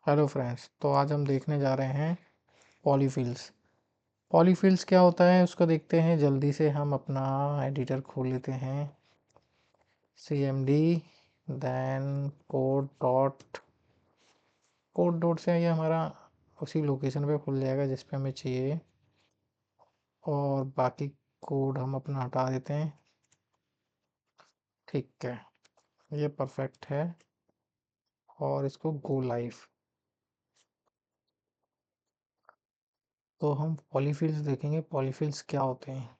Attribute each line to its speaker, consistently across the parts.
Speaker 1: Hello friends, तो आज हम देखने जा रहे हैं पॉलीफिल्स। पॉलीफिल्स क्या होता है उसको देखते हैं। जल्दी से हम अपना एडिटर खोल लेते हैं। cmd देन कोड डॉट से ये हमारा उसी लोकेशन पे खुल जाएगा जिस पे हमें चाहिए, और बाकी कोड हम अपना हटा देते हैं। ठीक है, ये परफेक्ट है और इसको गो लाइव। तो हम पॉलीफिल्स देखेंगे, पॉलीफिल्स क्या होते हैं।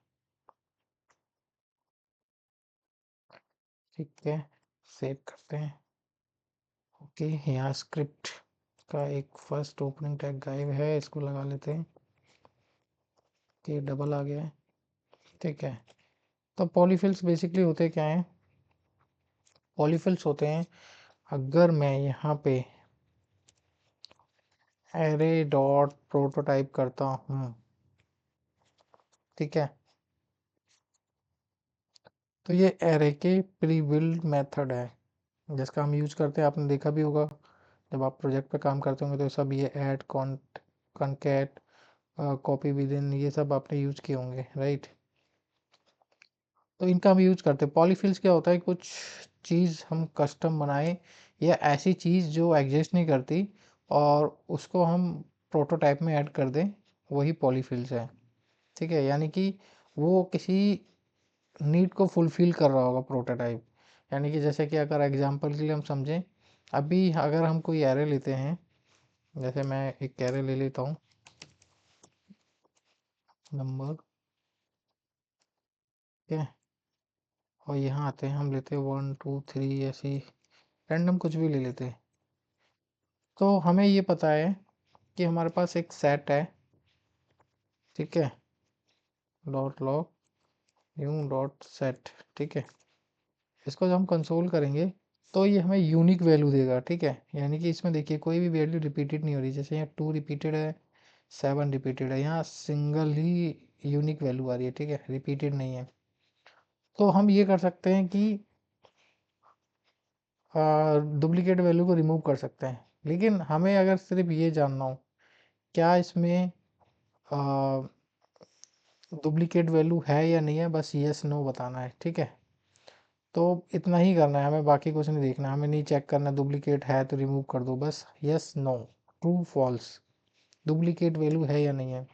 Speaker 1: ठीक है, सेव करते हैं। ओके, यहाँ स्क्रिप्ट का एक फर्स्ट ओपनिंग टैग गायब है, इसको लगा लेते हैं कि डबल आ गया है। ठीक है, तो पॉलीफिल्स बेसिकली होते क्या हैं। पॉलीफिल्स होते हैं, अगर मैं यहाँ पे एरे डॉट प्रोटोटाइप करता हूँ, ठीक है, तो ये एरे के प्री बिल्ड मेथड है जिसका हम यूज करते हैं। आपने देखा भी होगा जब आप प्रोजेक्ट पे काम करते होंगे तो सब ये add concat copy with in, ये सब आपने यूज किए होंगे, राइट। तो इनका हम यूज करते हैं। पॉलीफिल्स क्या होता है, कुछ चीज़ हम कस्टम बनाए या ऐसी चीज़ जो एग्जिस्ट नहीं करती और उसको हम प्रोटोटाइप में ऐड कर दें, वही पॉलीफिल्स है। ठीक है, यानी कि वो किसी नीड को फुलफिल कर रहा होगा प्रोटोटाइप। यानी कि जैसे कि अगर एग्जांपल के लिए हम समझें, अभी अगर हम कोई एरे लेते हैं, जैसे मैं एक एरे ले लेता हूँ नंबर, ठीक है, और यहाँ आते हैं हम लेते हैं 1 2 3, ऐसी रैंडम कुछ भी ले लेते हैं। तो हमें ये पता है कि हमारे पास एक सेट है, ठीक है, dot log new dot set. ठीक है, इसको जब हम कंसोल करेंगे तो ये हमें यूनिक वैल्यू देगा। ठीक है, यानी कि इसमें देखिए कोई भी वैल्यू रिपीटेड नहीं हो रही। जैसे यहाँ 2 रिपीटेड है, 7 रिपीटेड है, यहाँ सिंगल ही यूनिक वैल्यू आ रही है। ठीक है, रिपीटेड नहीं है। तो हम ये कर सकते हैं कि डुप्लीकेट वैल्यू को रिमूव कर सकते हैं, लेकिन हमें अगर सिर्फ ये जानना हो क्या इसमें डुप्लीकेट वैल्यू है या नहीं है, बस यस नो बताना है। ठीक है, तो इतना ही करना है हमें, बाकी कुछ नहीं देखना। हमें नहीं चेक करना डुप्लीकेट है तो रिमूव कर दो, बस yes no, true false, duplicate value है या नहीं है।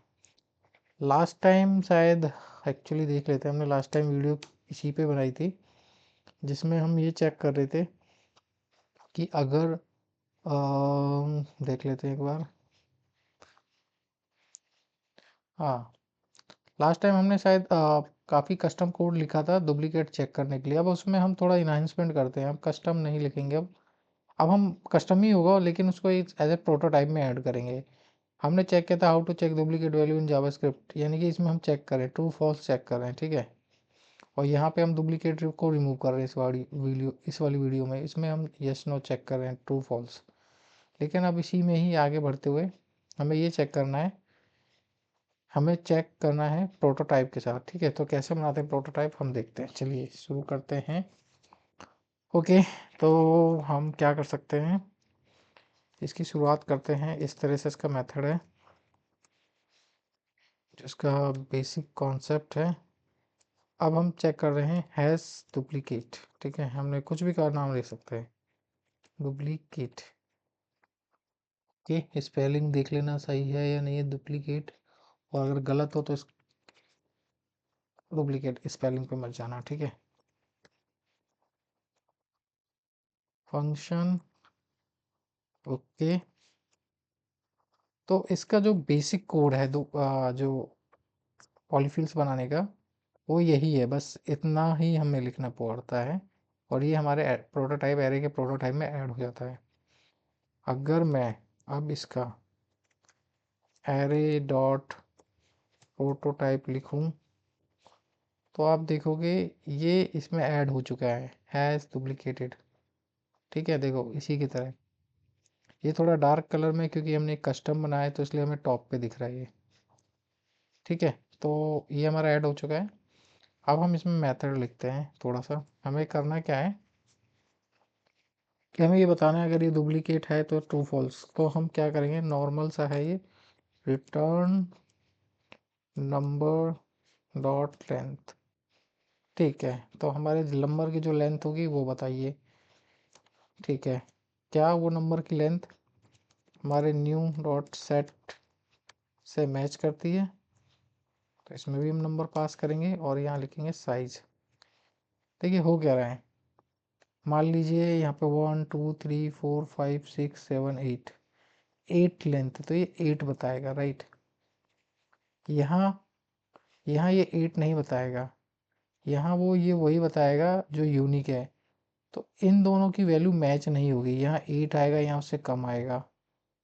Speaker 1: लास्ट टाइम शायद, एक्चुअली देख लेते हैं, हमने लास्ट टाइम वीडियो इसी पे बनाई थी जिसमें हम ये चेक कर रहे थे कि अगर देख लेते हैं एक बार। हाँ, लास्ट टाइम हमने शायद काफ़ी कस्टम कोड लिखा था डुप्लीकेट चेक करने के लिए। अब उसमें हम थोड़ा इन्हांसमेंट करते हैं, अब कस्टम नहीं लिखेंगे। अब हम कस्टम ही होगा लेकिन उसको एक एज ए प्रोटोटाइप में ऐड करेंगे। हमने चेक किया था how to check duplicate value in JavaScript, यानी कि इसमें हम चेक करें, ट्रू फॉल्स चेक कर रहे हैं। ठीक है, और यहाँ पे हम डुप्लीकेट को रिमूव कर रहे हैं इस वाली वीडियो में। इसमें हम यस नो चेक कर रहे हैं, ट्रू फॉल्स। लेकिन अब इसी में ही आगे बढ़ते हुए हमें ये चेक करना है, हमें चेक करना है प्रोटोटाइप के साथ। ठीक है, तो कैसे बनाते हैं प्रोटोटाइप हम देखते हैं। चलिए शुरू करते हैं। ओके, तो हम क्या कर सकते हैं, इसकी शुरुआत करते हैं। इस तरह से इसका मेथड है जिसका बेसिक कॉन्सेप्ट है। अब हम चेक कर रहे हैं हैज़ डुप्लीकेट। ठीक है, हमने कुछ भी का नाम ले सकते हैं, डुप्लीकेट के स्पेलिंग देख लेना सही है या नहीं है डुप्लीकेट, और अगर गलत हो तो इस डुप्लीकेट स्पेलिंग पे मत जाना। ठीक है, फंक्शन, ओके। तो इसका जो बेसिक कोड है जो पॉलीफिल्स बनाने का, वो यही है, बस इतना ही हमें लिखना पड़ता है और ये हमारे प्रोटोटाइप एरे के प्रोटोटाइप में ऐड हो जाता है। अगर मैं अब इसका एरे डॉट प्रोटोटाइप लिखूं तो आप देखोगे ये इसमें ऐड हो चुका है, हैज़ डुप्लीकेटेड। ठीक है, देखो इसी की तरह। ये थोड़ा डार्क कलर में क्योंकि हमने कस्टम बनाया है तो इसलिए हमें टॉप पे दिख रहा है ये। ठीक है, तो ये हमारा ऐड हो चुका है। अब हम इसमें मेथड लिखते हैं। थोड़ा सा हमें करना क्या है, कि हमें ये बताना है अगर ये डुप्लीकेट है तो ट्रू फॉल्स। तो हम क्या करेंगे, नॉर्मल सा है ये, रिटर्न नंबर डॉट लेंथ। ठीक है, तो हमारे नंबर की जो लेंथ होगी वो बताइए। ठीक है, क्या वो नंबर की लेंथ हमारे न्यू डॉट सेट से मैच करती है? तो इसमें भी हम नंबर पास करेंगे और यहाँ लिखेंगे साइज। देखिए हो क्या रहा है, मान लीजिए यहाँ पे 1 2 3 4 5 6 7 8, 8 लेंथ, तो ये 8 बताएगा, राइट। यहाँ यहाँ ये 8 नहीं बताएगा, यहाँ वो ये वही बताएगा जो यूनिक है। तो इन दोनों की वैल्यू मैच नहीं होगी, यहाँ 8 आएगा, यहाँ उससे कम आएगा।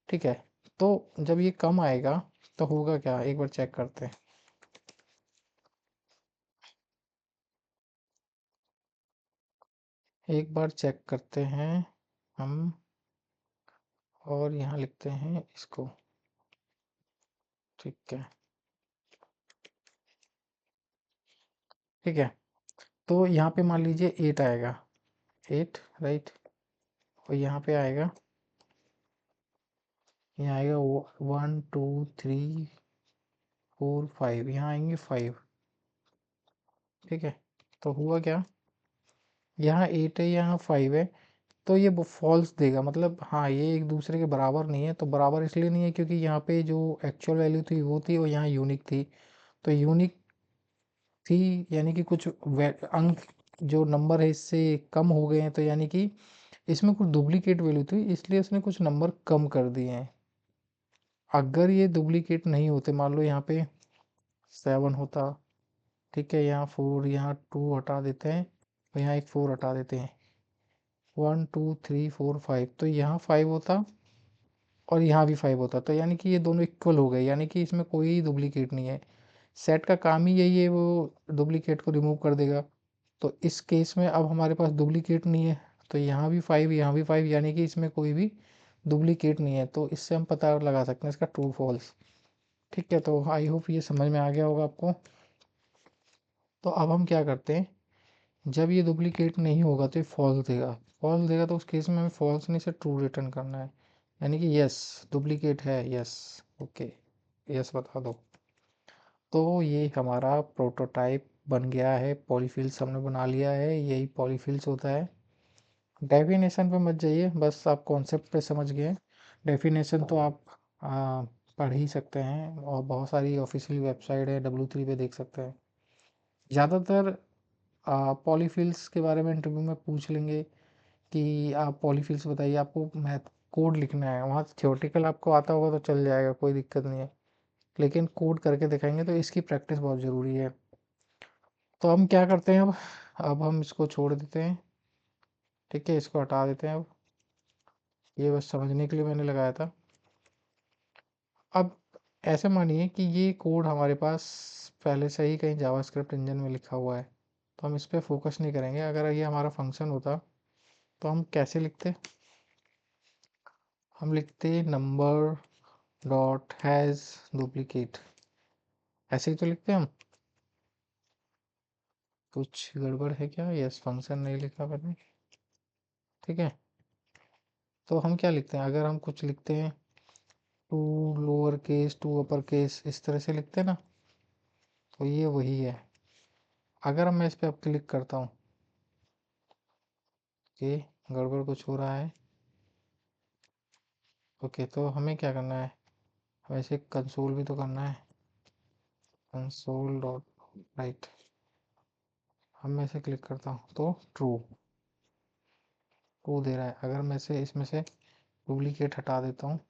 Speaker 1: ठीक है, तो जब ये कम आएगा तो होगा क्या, एक बार चेक करते हैं। एक बार चेक करते हैं हम, और यहाँ लिखते हैं इसको। ठीक है, ठीक है, तो यहाँ पे मान लीजिए 8 आएगा, 8, राइट। और यहाँ पे आएगा, यहाँ आएगा 1 2 3 4 5, यहाँ आएंगे 5। ठीक है, तो हुआ क्या, यहाँ 8 है, यहाँ 5 है, तो ये फॉल्स देगा, मतलब हाँ ये एक दूसरे के बराबर नहीं है। तो बराबर इसलिए नहीं है क्योंकि यहाँ पे जो एक्चुअल वैल्यू थी वो थी और यहाँ यूनिक थी। तो यूनिक थी यानी कि कुछ अंक जो नंबर है इससे कम हो गए हैं, तो यानी कि इसमें कुछ डुप्लीकेट वैल्यू थी, इसलिए उसने कुछ नंबर कम कर दिए हैं। अगर ये डुप्लीकेट नहीं होते, मान लो यहाँ पे 7 होता, ठीक है, यहाँ 4, यहाँ 2 हटा देते हैं और यहाँ एक 4 हटा देते हैं, 1 2 3 4 5, तो यहाँ 5 होता और यहाँ भी 5 होता, तो यानी कि ये दोनों इक्वल हो गए, यानी कि इसमें कोई डुप्लीकेट नहीं है। सेट का काम ही यही है, वो डुप्लीकेट को रिमूव कर देगा। तो इस केस में अब हमारे पास डुप्लीकेट नहीं है, तो यहाँ भी 5, यहाँ भी 5, यानी कि इसमें कोई भी डुप्लीकेट नहीं है। तो इससे हम पता लगा सकते हैं इसका ट्रू फॉल्स। ठीक है, तो आई होप ये समझ में आ गया होगा आपको। तो अब हम क्या करते हैं, जब ये डुप्लीकेट नहीं होगा तो ये फॉल्स देगा, फॉल्स देगा, तो उस केस में हमें फॉल्स नहीं से ट्रू रिटर्न करना है, यानी कि यस डुप्लीकेट है, यस, ओके, यस बता दो। तो ये हमारा प्रोटोटाइप बन गया है, पॉलीफिल्स हमने बना लिया है, यही पॉलीफिल्स होता है। डेफिनेशन पे मत जाइए, बस आप कॉन्सेप्ट पे समझ गए। डेफिनेशन तो आप आ, पढ़ ही सकते हैं, और बहुत सारी ऑफिशियल वेबसाइट है, W3 पे देख सकते हैं। ज़्यादातर पॉलीफिल्स के बारे में इंटरव्यू में पूछ लेंगे कि आप पॉलीफिल्स बताइए, आपको मैथ कोड लिखना है, वहाँ थ्योरेटिकल आपको आता होगा तो चल जाएगा, कोई दिक्कत नहीं है, लेकिन कोड करके दिखाएंगे तो इसकी प्रैक्टिस बहुत ज़रूरी है। तो हम क्या करते हैं अब हम इसको छोड़ देते हैं, ठीक है, इसको हटा देते हैं। अब ये बस समझने के लिए मैंने लगाया था। अब ऐसे मानिए कि ये कोड हमारे पास पहले से ही कहीं जावास्क्रिप्ट इंजन में लिखा हुआ है, तो हम इस पर फोकस नहीं करेंगे। अगर ये हमारा फंक्शन होता तो हम कैसे लिखते, हम लिखते नंबर डॉट हैज़ डुप्लीकेट, ऐसे ही तो लिखते हैं हम। कुछ गड़बड़ है क्या, यस फंक्शन नहीं लिखा मैंने, ठीक है। तो हम क्या लिखते हैं, अगर हम कुछ लिखते हैं to lower case to upper case, इस तरह से लिखते हैं ना, तो ये वही है। अगर मैं इस पर अब क्लिक करता हूँ कि गड़बड़ कुछ हो रहा है, ओके, तो हमें क्या करना है, वैसे कंसोल भी तो करना है, कंसोल डॉट राइट, हम मैं से क्लिक करता हूँ तो ट्रू, ट्रू दे रहा है। अगर मैं से इसमें से डुप्लीकेट हटा देता हूँ,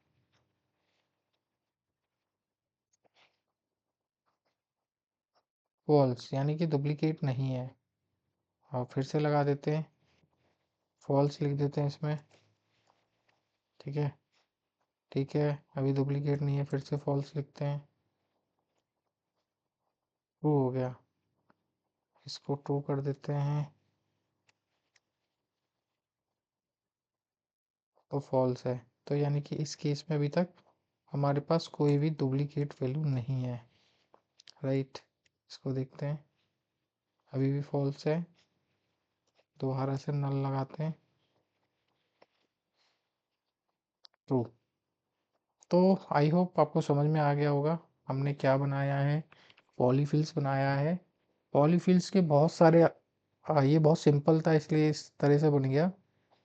Speaker 1: फॉल्स, यानी कि डुप्लीकेट नहीं है। और फिर से लगा देते हैं, फॉल्स लिख देते हैं इसमें, ठीक है, ठीक है, अभी डुप्लीकेट नहीं है, फिर से फॉल्स लिखते हैं, ट्रू हो गया, इसको ट्रू कर देते हैं, तो फॉल्स है। तो यानी कि इस केस में अभी तक हमारे पास कोई भी डुप्लीकेट वैल्यू नहीं है, राइट। इसको देखते हैं, अभी भी फॉल्स है, दोबारा से नल लगाते हैं, ट्रू। तो आई होप आपको समझ में आ गया होगा हमने क्या बनाया है। पॉलीफिल्स बनाया है। पॉलीफिल्स के बहुत सारे ये बहुत सिंपल था इसलिए इस तरह से बन गया।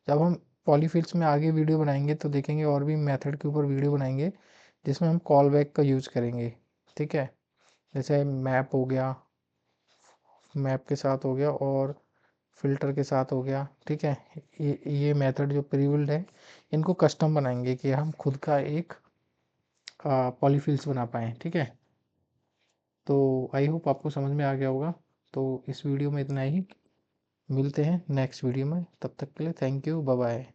Speaker 1: जब हम पॉलीफिल्स में आगे वीडियो बनाएंगे तो देखेंगे और भी मेथड के ऊपर वीडियो बनाएंगे जिसमें हम कॉल बैक का यूज़ करेंगे। ठीक है, जैसे मैप हो गया, मैप के साथ हो गया और फ़िल्टर के साथ हो गया। ठीक है, ये मेथड जो प्री-बिल्ड है इनको कस्टम बनाएंगे कि हम खुद का एक पॉलीफिल्स बना पाएँ। ठीक है, तो आई होप आपको समझ में आ गया होगा। तो इस वीडियो में इतना ही, मिलते हैं नेक्स्ट वीडियो में, तब तक के लिए थैंक यू, बाय बाय।